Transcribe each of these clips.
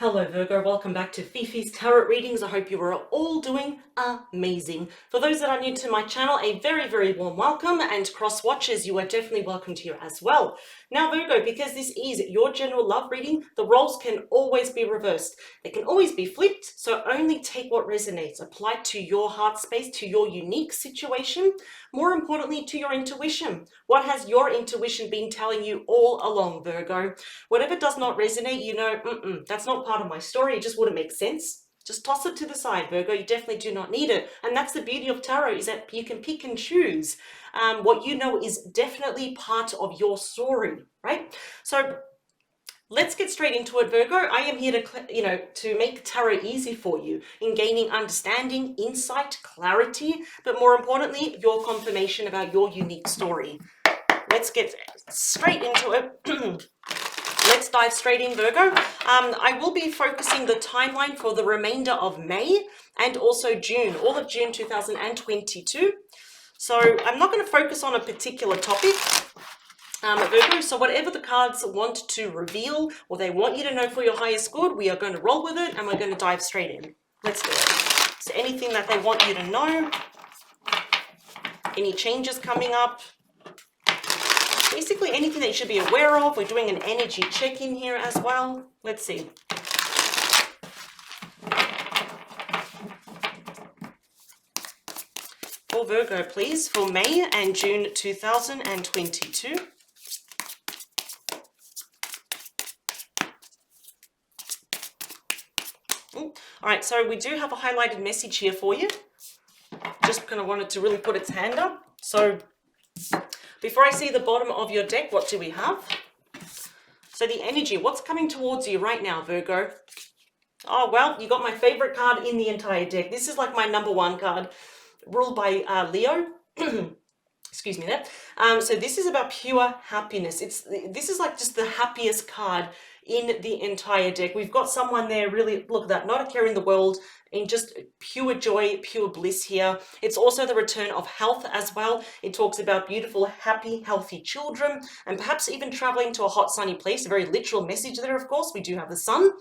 Hello Virgo, welcome back to Fifi's Tarot Readings. I hope you are all doing amazing. For those that are new to my channel, a very warm welcome, and cross watchers, you are definitely welcomed here as well. Now Virgo, because this is your general love reading, the roles can always be reversed. They can always be flipped, so only take what resonates. Apply to your heart space, to your unique situation, more importantly to your intuition. What has your intuition been telling you all along, Virgo? Whatever does not resonate, you know, that's not part of my story. It just wouldn't make sense. Just toss it to the side, Virgo. You definitely do not need it. And that's the beauty of tarot, is that you can pick and choose. What you know is definitely part of your story, right? So let's get straight into it, Virgo. I am here to make tarot easy for you in gaining understanding, insight, clarity, but more importantly, your confirmation about your unique story. Let's get straight into it. Let's dive straight in, Virgo. I will be focusing the timeline for the remainder of May and also June, all of June 2022. So I'm not going to focus on a particular topic, Virgo. So whatever the cards want to reveal or they want you to know for your highest good, we are going to roll with it and we're going to dive straight in. Let's do it. So anything that they want you to know, any changes coming up, basically anything that you should be aware of. We're doing an energy check-in here as well. Let's see. For Virgo, please, for May and June 2022. All right, so we do have a highlighted message here for you. Just kind of wanted to really put its hand up. So before I see the bottom of your deck, what do we have? So the energy, what's coming towards you right now, Virgo? Oh, well, you got my favorite card in the entire deck. This is like my number one card, ruled by Leo. Excuse me there. So this is about pure happiness. This is like just the happiest card in the entire deck. We've got someone there, really, look at that, not a care in the world, in just pure joy, pure bliss here. It's also the return of health as well. It talks about beautiful, happy, healthy children, and perhaps even traveling to a hot, sunny place. A very literal message there, of course. We do have the sun.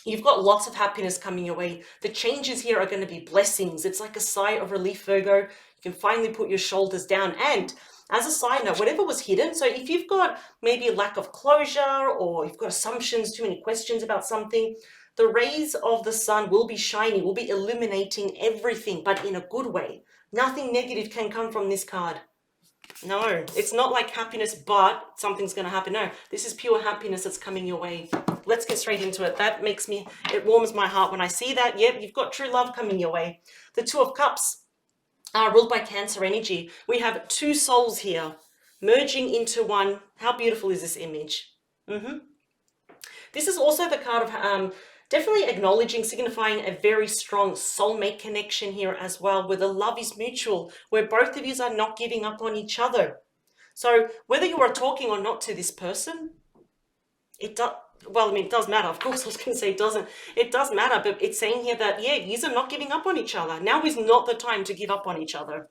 You've got lots of happiness coming your way. The changes here are going to be blessings. It's like a sigh of relief, Virgo. You can finally put your shoulders down. And as a side note, whatever was hidden, so if you've got maybe a lack of closure or you've got assumptions, too many questions about something, the rays of the sun will be shining, will be illuminating everything, but in a good way. Nothing negative can come from this card. No, it's not like happiness, but something's going to happen. No, this is pure happiness that's coming your way. Let's get straight into it. That makes me, it warms my heart when I see that. Yep, you've got true love coming your way. The Two of Cups are ruled by Cancer energy. We have two souls here merging into one. How beautiful is this image? This is also the card of definitely acknowledging, signifying a very strong soulmate connection here as well, where the love is mutual, where both of you are not giving up on each other. So whether you are talking or not to this person, it does, well, I mean, it does matter. Of course, I was going to say it doesn't. It does matter, but it's saying here that, yeah, you are not giving up on each other. Now is not the time to give up on each other.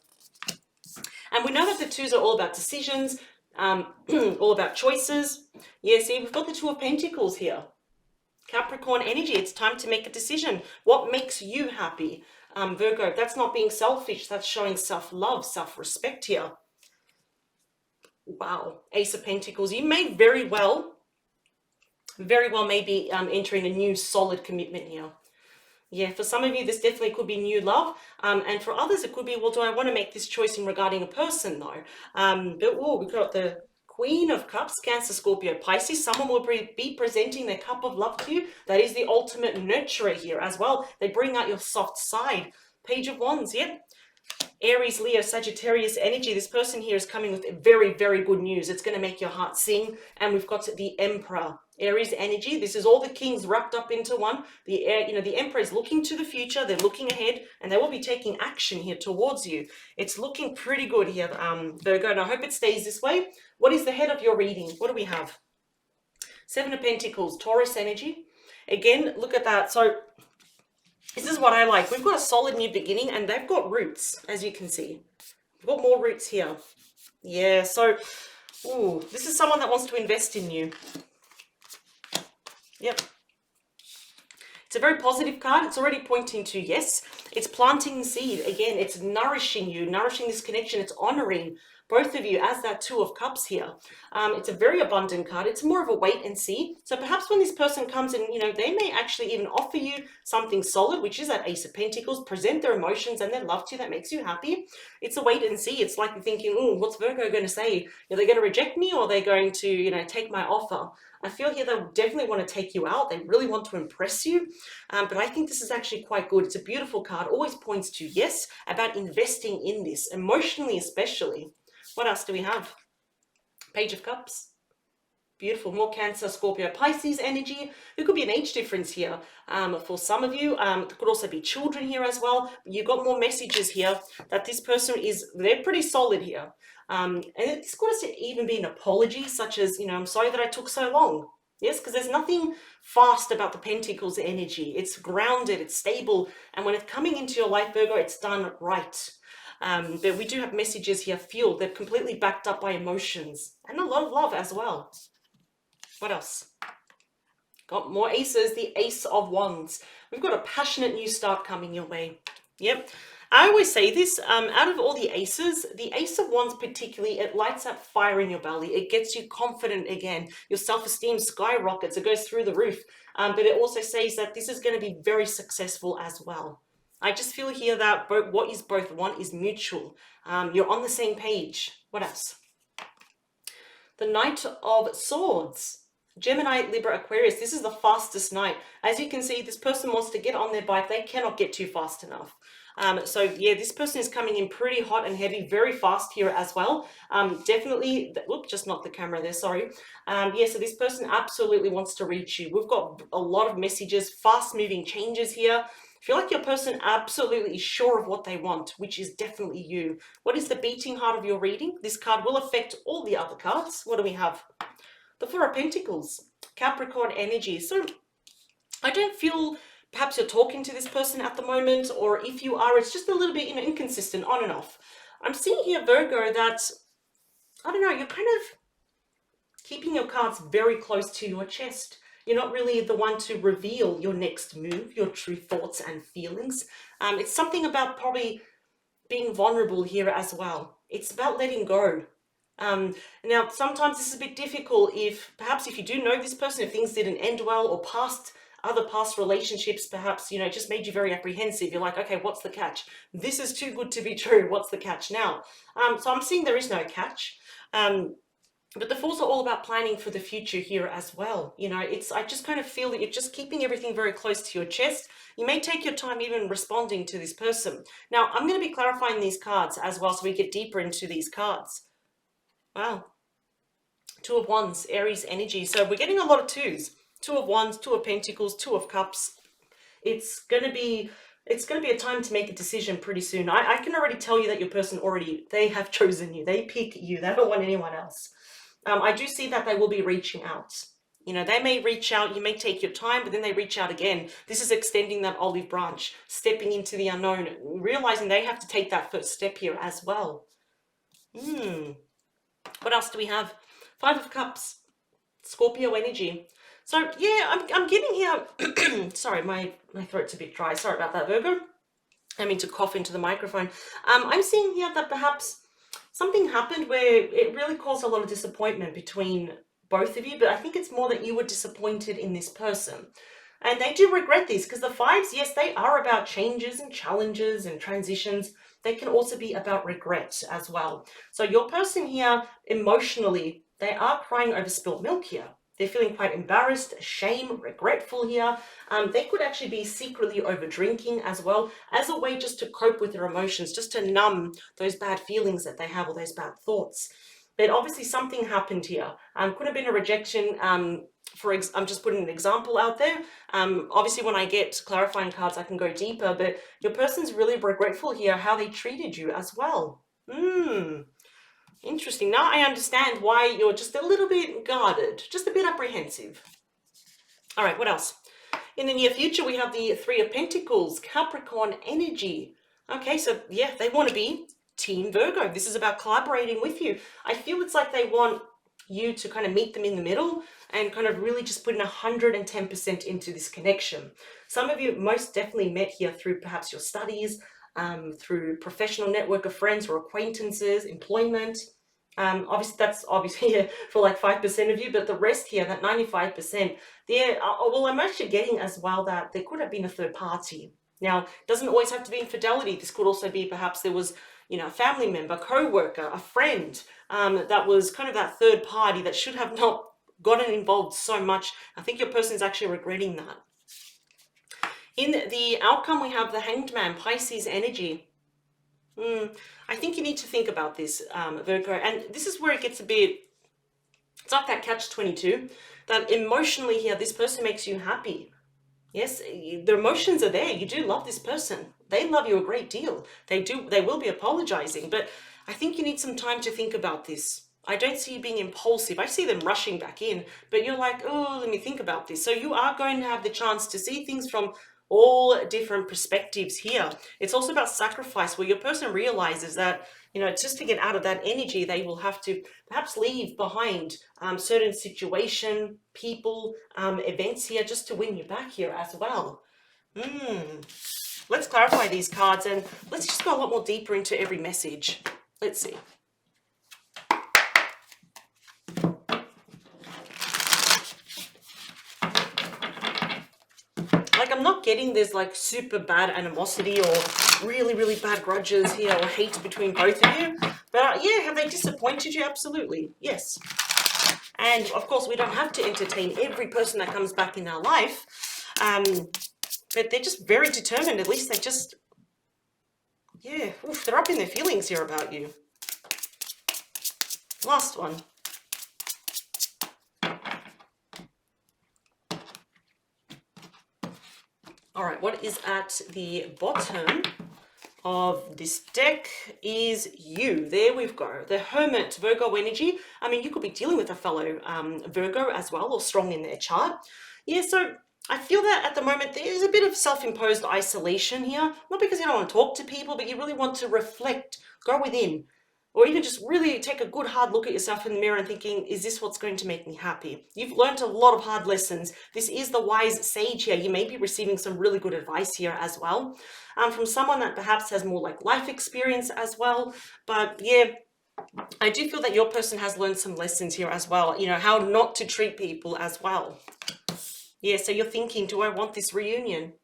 And we know that the twos are all about decisions, all about choices. Yeah, see, we've got the Two of Pentacles here. Capricorn energy, it's time to make a decision. What makes you happy? Virgo, that's not being selfish. That's showing self-love, self-respect here. Wow. Ace of Pentacles. You may very well may be entering a new solid commitment here. Yeah, for some of you, this definitely could be new love. And for others, it could be, well, do I want to make this choice in regarding a person, though? But, whoa, we've got the Queen of Cups, Cancer, Scorpio, Pisces. Someone will be presenting their cup of love to you. That is the ultimate nurturer here as well. They bring out your soft side. Page of Wands, yeah. Aries, Leo, Sagittarius energy. This person here is coming with very good news. It's going to make your heart sing. And we've got the Emperor. Aries energy. This is all the kings wrapped up into one. The Emperor is looking to the future. They're looking ahead, and they will be taking action here towards you. It's looking pretty good here, Virgo, and I hope it stays this way. What is the head of your reading? What do we have? Seven of Pentacles, Taurus energy. Again, look at that. So this is what I like. We've got a solid new beginning, and they've got roots, as you can see. We've got more roots here. Yeah, so, ooh, this is someone that wants to invest in you. Yep. It's a very positive card. It's already pointing to yes. It's planting the seed. Again, it's nourishing you, nourishing this connection. It's honoring both of you as that Two of Cups here. It's a very abundant card. It's more of a wait and see. So perhaps when this person comes in, they may actually even offer you something solid, which is that Ace of Pentacles, present their emotions and their love to you that makes you happy. It's a wait and see. It's like you're thinking, oh, what's Virgo going to say? Are they going to reject me, or are they going to, take my offer? I feel here they definitely want to take you out. They really want to impress you. But I think this is actually quite good. It's a beautiful card. Always points to yes, about investing in this, emotionally especially. What else do we have? Page of Cups. Beautiful. More Cancer, Scorpio, Pisces energy. There could be an age difference here for some of you. There could also be children here as well. You've got more messages here that this person they're pretty solid here. And it's got to even be an apology, such as, I'm sorry that I took so long. Yes, because there's nothing fast about the Pentacles energy. It's grounded, it's stable. And when it's coming into your life, Virgo, it's done right. But we do have messages here fueled. They're completely backed up by emotions and a lot of love as well. What else? Got more aces, the Ace of Wands. We've got a passionate new start coming your way. Yep. I always say this, out of all the aces, the Ace of Wands particularly, it lights up fire in your belly. It gets you confident again. Your self-esteem skyrockets. It goes through the roof. But it also says that this is going to be very successful as well. I just feel here that what you both want is mutual. You're on the same page. What else? The Knight of Swords. Gemini, Libra, Aquarius. This is the fastest knight. As you can see, this person wants to get on their bike. They cannot get too fast enough. So yeah, this person is coming in pretty hot and heavy, very fast here as well. Definitely, just knocked the camera there, sorry. Yeah, so this person absolutely wants to reach you. We've got a lot of messages, fast moving changes here. I feel like your person absolutely is sure of what they want, which is definitely you. What is the beating heart of your reading? This card will affect all the other cards. What do we have? The Four of Pentacles, Capricorn energy. So I don't feel perhaps you're talking to this person at the moment, or if you are, it's just a little bit inconsistent, on and off. I'm seeing here, Virgo, that, I don't know, you're kind of keeping your cards very close to your chest. You're not really the one to reveal your next move, your true thoughts and feelings. It's something about probably being vulnerable here as well. It's about letting go. Now, sometimes this is a bit difficult if you do know this person, if things didn't end well, or other past relationships perhaps, just made you very apprehensive. You're like, okay, what's the catch? This is too good to be true. What's the catch now? So I'm seeing there is no catch. But the Fools are all about planning for the future here as well. I just kind of feel that you're just keeping everything very close to your chest. You may take your time even responding to this person. Now, I'm going to be clarifying these cards as well, so we get deeper into these cards. Wow. Two of Wands, Aries energy. So we're getting a lot of twos. Two of Wands, Two of Pentacles, Two of Cups. It's going to be a time to make a decision pretty soon. I can already tell you that your person they have chosen you. They pick you. They don't want anyone else. I do see that they will be reaching out. They may reach out, you may take your time, but then they reach out again. This is extending that olive branch, stepping into the unknown, realizing they have to take that first step here as well. What else do we have? Five of Cups, Scorpio energy. So yeah, I'm getting here, sorry, my throat's a bit dry. Sorry about that, Virgo. I mean to cough into the microphone. I'm seeing here that perhaps something happened where it really caused a lot of disappointment between both of you, but I think it's more that you were disappointed in this person. And they do regret this, because the fives, yes, they are about changes and challenges and transitions. They can also be about regret as well. So your person here, emotionally, they are crying over spilt milk here. They're feeling quite embarrassed, ashamed, regretful here. They could actually be secretly over drinking as well, as a way just to cope with their emotions, just to numb those bad feelings that they have, or those bad thoughts. But obviously something happened here. Could have been a rejection. I'm just putting an example out there. Obviously when I get clarifying cards, I can go deeper, but your person's really regretful here how they treated you as well. Interesting. Now I understand why you're just a little bit guarded, just a bit apprehensive. All right, what else? In the near future, we have the Three of Pentacles, Capricorn energy. Okay, so yeah, they want to be Team Virgo. This is about collaborating with you. I feel it's like they want you to kind of meet them in the middle and kind of really just put in 110% into this connection. Some of you most definitely met here through perhaps your studies, through professional network of friends or acquaintances, employment. Obviously that's obviously yeah, for like 5% of you, but the rest here, that 95%, well, I'm actually getting as well that there could have been a third party. Now, it doesn't always have to be infidelity. This could also be perhaps there was, you know, a family member, co-worker, a friend, that was kind of that third party that should have not gotten involved so much. I think your person is actually regretting that. In the outcome, we have the Hanged Man, Pisces energy. I think you need to think about this, Virgo, and this is where it gets a bit, it's like that catch-22, that emotionally here, this person makes you happy. Yes, the emotions are there. You do love this person. They love you a great deal. They will be apologizing, but I think you need some time to think about this. I don't see you being impulsive. I see them rushing back in, but you're like, oh, let me think about this. So you are going to have the chance to see things from all different perspectives here. It's also about sacrifice, where your person realizes that, you know, just to get out of that energy, they will have to perhaps leave behind certain situation, people, events here, just to win you back here as well. Let's clarify these cards and let's just go a lot more deeper into every message. Let's see. Like, I'm not getting this like super bad animosity or really, really bad grudges here or hate between both of you. But yeah, have they disappointed you? Absolutely. Yes. And of course, we don't have to entertain every person that comes back in our life. But they're just very determined. At least they just, yeah, oof, they're up in their feelings here about you. Last one. All right, what is at the bottom of this deck is you. There we go. The Hermit, Virgo energy. I mean, you could be dealing with a fellow Virgo as well, or strong in their chart. Yeah, so I feel that at the moment there's a bit of self-imposed isolation here. Not because you don't want to talk to people, but you really want to reflect, go within. Or even just really take a good hard look at yourself in the mirror and thinking, is this what's going to make me happy? You've learned a lot of hard lessons. This is the wise sage here. You may be receiving some really good advice here as well, from someone that perhaps has more like life experience as well. But yeah, I do feel that your person has learned some lessons here as well. You know, how not to treat people as well. Yeah, so you're thinking, do I want this reunion?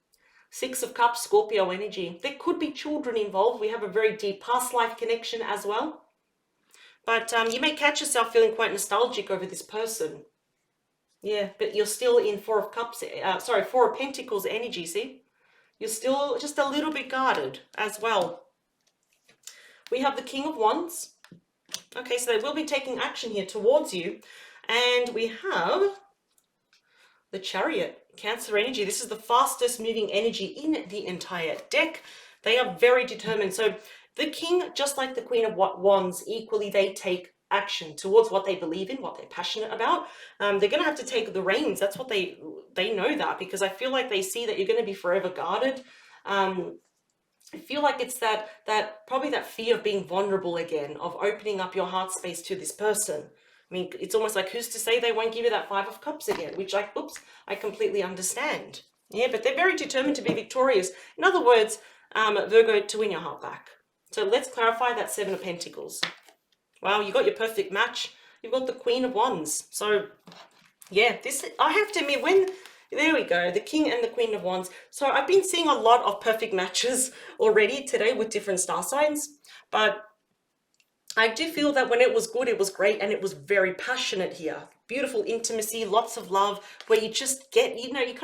Six of Cups, Scorpio energy. There could be children involved. We have a very deep past life connection as well. But you may catch yourself feeling quite nostalgic over this person. Yeah, but you're still in Four of Cups, Four of Pentacles energy, see? You're still just a little bit guarded as well. We have the King of Wands. Okay, so they will be taking action here towards you. And we have the Chariot, Cancer energy. This is the fastest moving energy in the entire deck. They are very determined. So the King, just like the Queen of Wands, equally they take action towards what they believe in, what they're passionate about. They're going to have to take the reins. That's what they know that, because I feel like they see that you're going to be forever guarded. I feel like it's that probably that fear of being vulnerable again, of opening up your heart space to this person. I mean, it's almost like, who's to say they won't give you that Five of Cups again, which I completely understand. Yeah, but they're very determined to be victorious. In other words, Virgo, to win your heart back. So let's clarify that Seven of Pentacles. Wow, you got your perfect match. You've got the Queen of Wands. So yeah, this, I have to admit, there we go, the King and the Queen of Wands. So I've been seeing a lot of perfect matches already today with different star signs, but I do feel that when it was good, it was great, and it was very passionate here. Beautiful intimacy, lots of love, where you just get, you know, you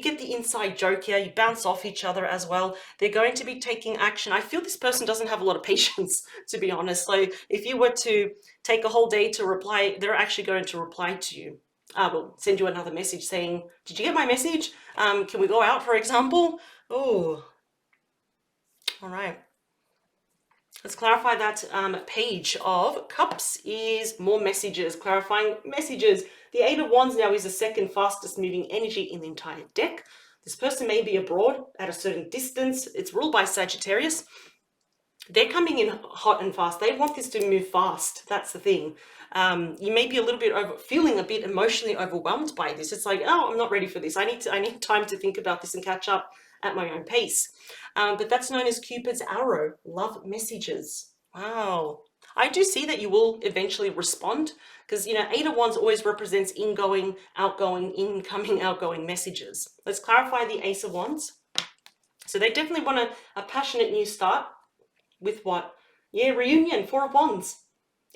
get the inside joke here, you bounce off each other as well. They're going to be taking action. I feel this person doesn't have a lot of patience, to be honest. So if you were to take a whole day to reply, they're actually going to reply to you. Will send you another message saying, did you get my message? Can we go out, for example? Oh, all right. Let's clarify that Page of Cups is more messages, clarifying messages. The Eight of Wands now is the second fastest moving energy in the entire deck. This person may be abroad at a certain distance. It's ruled by Sagittarius. They're coming in hot and fast. They want this to move fast. That's the thing. You may be a little bit feeling a bit emotionally overwhelmed by this. It's like, oh, I'm not ready for this. I need time to think about this and catch up at my own pace. But that's known as Cupid's arrow, love messages. Wow. I do see that you will eventually respond because, Eight of Wands always represents ingoing, outgoing, incoming, outgoing messages. Let's clarify the Ace of Wands. So they definitely want a passionate new start with what? Yeah, reunion, Four of Wands.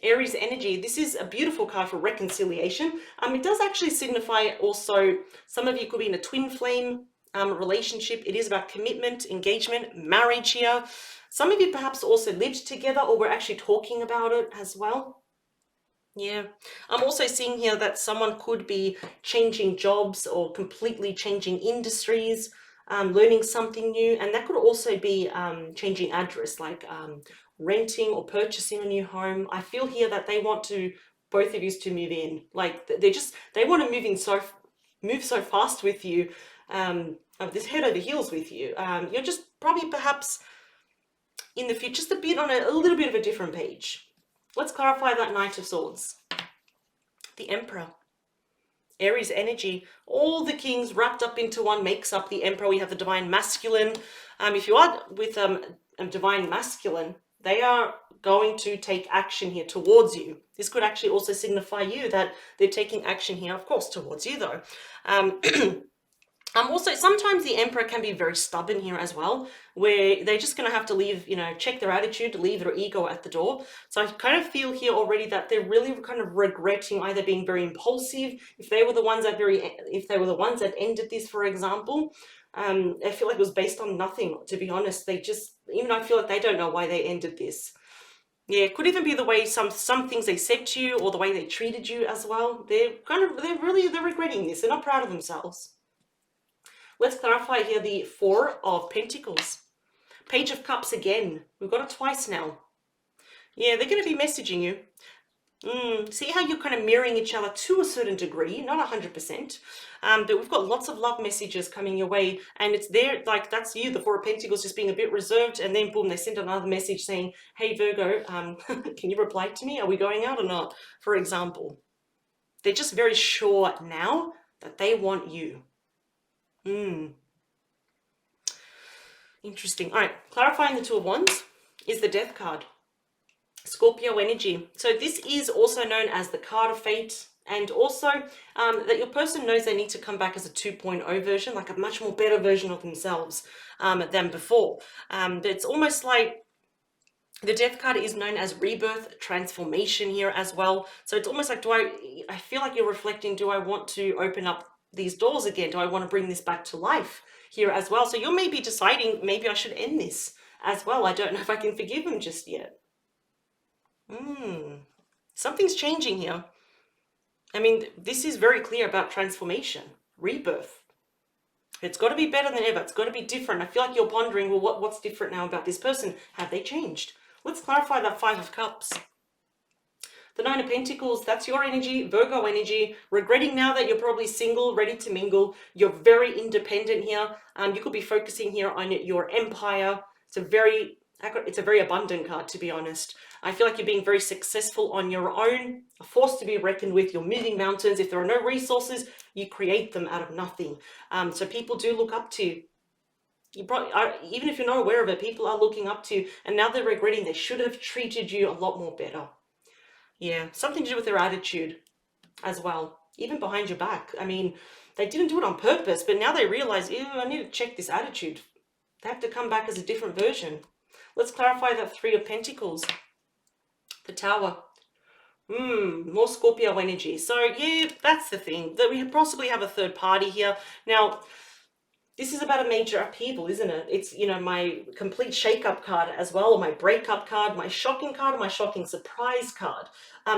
Aries energy. This is a beautiful card for reconciliation. It does actually signify also some of you could be in a twin flame relationship. It is about commitment, engagement, marriage here. Some of you perhaps also lived together or were actually talking about it as well. Yeah, I'm also seeing here that someone could be changing jobs or completely changing industries, learning something new, and that could also be changing address, like renting or purchasing a new home. I feel here that they want to, both of you to move in. Like they want to move so fast with you, of this head over heels with you. You're just probably perhaps in the future just a bit on a little bit of a different page. Let's clarify that Knight of Swords. The Emperor. Aries energy. All the kings wrapped up into one makes up the Emperor. We have the Divine Masculine. If you are with a Divine Masculine, they are going to take action here towards you. This could actually also signify you that they're taking action here, of course, towards you though. Also, sometimes the Emperor can be very stubborn here as well, where they're just going to have to leave, check their attitude, leave their ego at the door. So I kind of feel here already that they're really kind of regretting either being very impulsive, if they were the ones that ended this, for example. I feel like it was based on nothing, to be honest. They just, even I feel like they don't know why they ended this. Yeah, it could even be the way some things they said to you or the way they treated you as well. They're regretting this. They're not proud of themselves. Let's clarify here the Four of Pentacles. Page of Cups again. We've got it twice now. Yeah, they're going to be messaging you. See how you're kind of mirroring each other to a certain degree, not 100%. But we've got lots of love messages coming your way, and it's there, like that's you, the Four of Pentacles, just being a bit reserved, and then boom, they send another message saying, hey Virgo, can you reply to me? Are we going out or not? For example. They're just very sure now that they want you. Interesting. All right, clarifying the Two of Wands is the Death card. Scorpio energy. So this is also known as the card of fate, and also that your person knows they need to come back as a 2.0 version, like a much more better version of themselves than before. It's almost like the Death card is known as rebirth, transformation here as well. So it's almost like, I feel like you're reflecting, do I want to open up these doors again? Do I want to bring this back to life here as well? So you're maybe deciding, maybe I should end this as well. I don't know if I can forgive him just yet. Something's changing here. I mean, this is very clear about transformation, rebirth. It's got to be better than ever. It's got to be different. I feel like you're pondering, well, what's different now about this person? Have they changed? Let's clarify that Five of Cups. The Nine of Pentacles, that's your energy, Virgo energy, regretting now that you're probably single, ready to mingle. You're very independent here. You could be focusing here on your empire. It's a very abundant card, to be honest. I feel like you're being very successful on your own, a force to be reckoned with. You're moving mountains. If there are no resources, you create them out of nothing. So people do look up to you. You probably are, even if you're not aware of it, people are looking up to you, and now they're regretting they should have treated you a lot more better. Yeah, something to do with their attitude as well, even behind your back. I mean, they didn't do it on purpose, but now they realize, ew, I need to check this attitude. They have to come back as a different version. Let's clarify that Three of Pentacles. The Tower. More Scorpio energy. So yeah, that's the thing, that we possibly have a third party here. Now, this is about a major upheaval, isn't it? It's, my complete shake-up card as well, or my breakup card, my shocking card, or my shocking surprise card.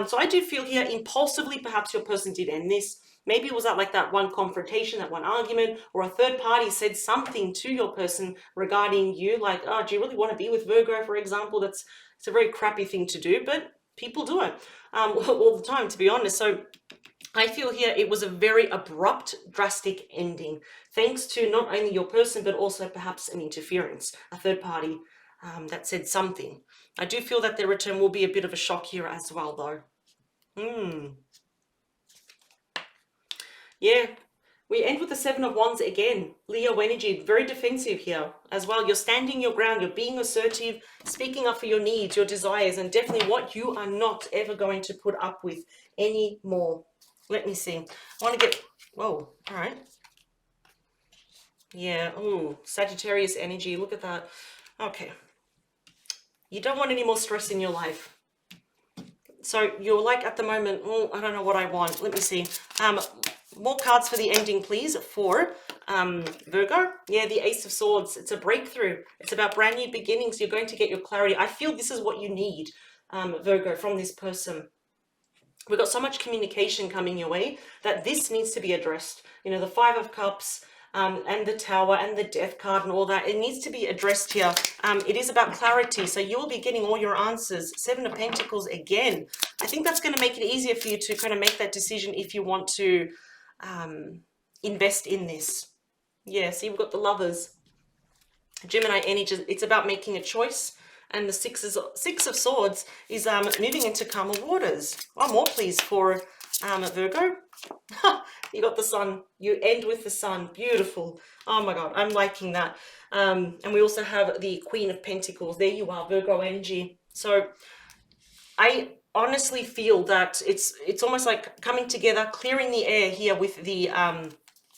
So I do feel here, impulsively, perhaps your person did end this. Maybe it was like that one confrontation, that one argument, or a third party said something to your person regarding you, like, oh, do you really want to be with Virgo, for example? It's a very crappy thing to do, but people do it all the time, to be honest. So I feel here it was a very abrupt, drastic ending, thanks to not only your person, but also perhaps an interference, a third party that said something. I do feel that their return will be a bit of a shock here as well, though. Hmm. Yeah. We end with the Seven of Wands again. Leo energy, very defensive here as well. You're standing your ground. You're being assertive, speaking up for your needs, your desires, and definitely what you are not ever going to put up with anymore. Let me see. I want to get... Whoa. All right. Yeah. Oh, Sagittarius energy. Look at that. Okay. You don't want any more stress in your life. So you're like at the moment, oh, I don't know what I want. Let me see. More cards for the ending, please, for Virgo. Yeah, the Ace of Swords. It's a breakthrough. It's about brand new beginnings. You're going to get your clarity. I feel this is what you need, Virgo, from this person. We've got so much communication coming your way that this needs to be addressed. You know, the Five of Cups, and the Tower and the Death card and all that. It needs to be addressed here. It is about clarity. So you'll be getting all your answers. Seven of Pentacles again. I think that's going to make it easier for you to kind of make that decision if you want to invest in this. Yeah, see, we've got the Lovers. Gemini energy, it's about making a choice. And the Six of Swords is moving into calmer waters. One more, please, for Virgo. You got the Sun. You end with the Sun. Beautiful. Oh my God, I'm liking that. And we also have the Queen of Pentacles. There you are, Virgo energy. So I honestly feel that it's almost like coming together, clearing the air here with the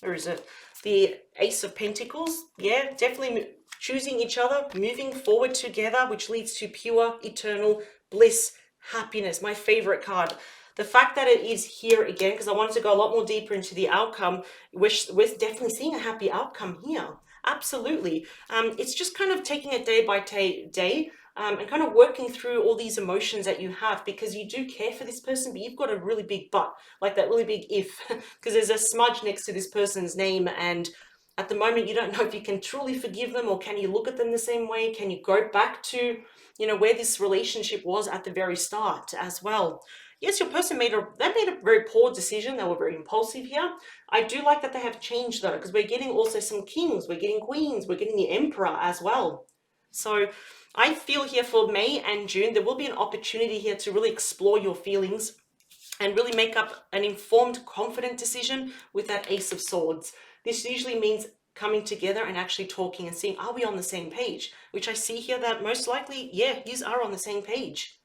where is it? The Ace of Pentacles. Yeah, definitely choosing each other, moving forward together, which leads to pure, eternal bliss, happiness. My favorite card. The fact that it is here again, because I wanted to go a lot more deeper into the outcome, we're definitely seeing a happy outcome here. Absolutely. It's just kind of taking it day by day, and kind of working through all these emotions that you have, because you do care for this person, but you've got a really big but, like that really big if, because there's a smudge next to this person's name, and at the moment you don't know if you can truly forgive them, or can you look at them the same way? Can you go back to, you know, where this relationship was at the very start as well? Yes, your person made a very poor decision. They were very impulsive here. I do like that they have changed though, because we're getting also some kings, we're getting queens, we're getting the emperor as well. So I feel here for May and June, there will be an opportunity here to really explore your feelings and really make up an informed, confident decision with that Ace of Swords. This usually means coming together and actually talking and seeing, are we on the same page? Which I see here that most likely, yeah, you are on the same page.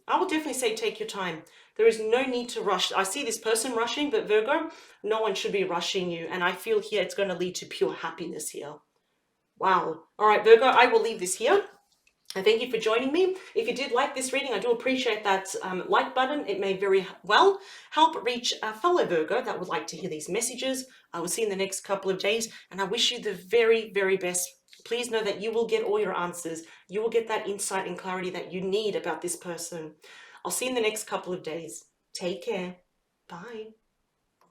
I will definitely say take your time. There is no need to rush. I see this person rushing, but Virgo, no one should be rushing you. And I feel here it's going to lead to pure happiness here. Wow. All right, Virgo, I will leave this here. And thank you for joining me. If you did like this reading, I do appreciate that like button. It may very well help reach a fellow Virgo that would like to hear these messages. I will see you in the next couple of days, and I wish you the very, very best. Please know that you will get all your answers. You will get that insight and clarity that you need about this person. I'll see you in the next couple of days. Take care. Bye.